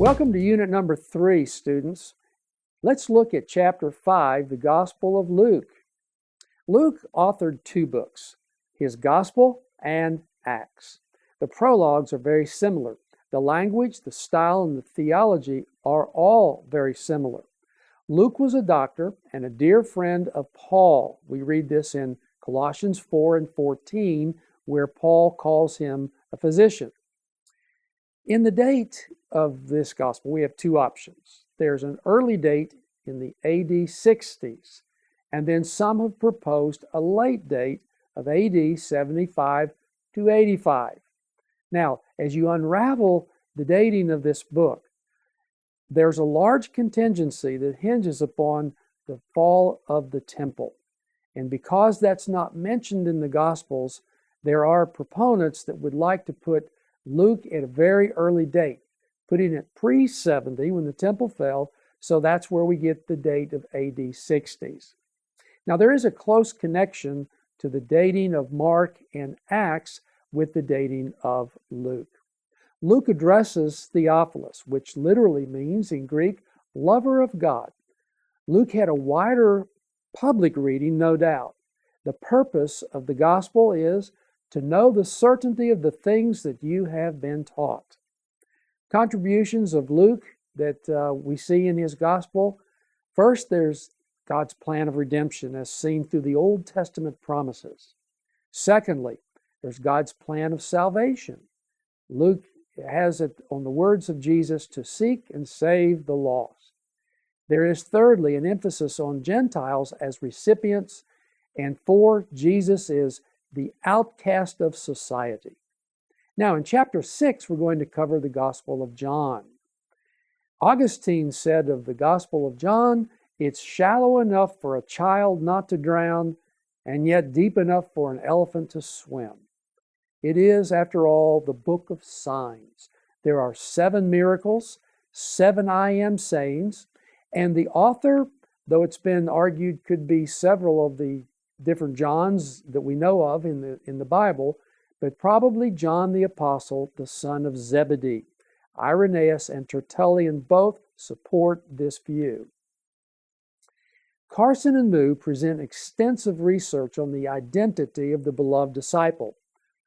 Welcome to Unit number 3, students. Let's look at Chapter 5, the Gospel of Luke. Luke authored 2 books, his Gospel and Acts. The prologues are very similar. The language, the style, and the theology are all very similar. Luke was a doctor and a dear friend of Paul. We read this in Colossians 4 and 14, where Paul calls him a physician. In the date of this gospel, we have 2 options. There's an early date in the AD 60s, and then some have proposed a late date of AD 75 to 85. Now, as you unravel the dating of this book, there's a large contingency that hinges upon the fall of the temple. And because that's not mentioned in the Gospels, there are proponents that would like to put Luke at a very early date, putting it pre-70 when the temple fell, so that's where we get the date of AD 60s. Now, there is a close connection to the dating of Mark and Acts with the dating of Luke. Luke addresses Theophilus, which literally means in Greek, lover of God. Luke had a wider public reading, no doubt. The purpose of the gospel is to know the certainty of the things that you have been taught. Contributions of Luke that we see in his gospel. First, there's God's plan of redemption as seen through the Old Testament promises. Secondly, there's God's plan of salvation. Luke has it on the words of Jesus to seek and save the lost. There is thirdly an emphasis on Gentiles as recipients. And 4, Jesus is the outcast of society. Now in chapter 6, we're going to cover the Gospel of John. Augustine said of the Gospel of John, it's shallow enough for a child not to drown, and yet deep enough for an elephant to swim. It is, after all, the book of signs. There are 7 miracles, 7 I am sayings, and the author, though it's been argued could be several of the different Johns that we know of in the Bible, but probably John the Apostle, the son of Zebedee. Irenaeus and Tertullian both support this view. Carson and Moo present extensive research on the identity of the beloved disciple.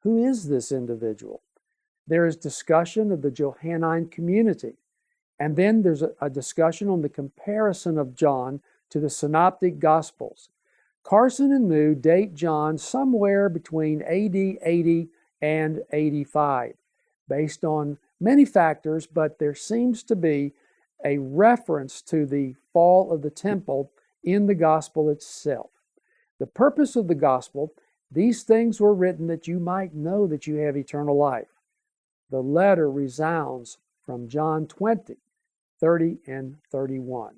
Who is this individual? There is discussion of the Johannine community, and then there's a discussion on the comparison of John to the Synoptic Gospels. Carson and Moo date John somewhere between AD 80 and 85, based on many factors, but there seems to be a reference to the fall of the temple in the gospel itself. The purpose of the gospel, these things were written that you might know that you have eternal life. The letter resounds from John 20, 30 and 31.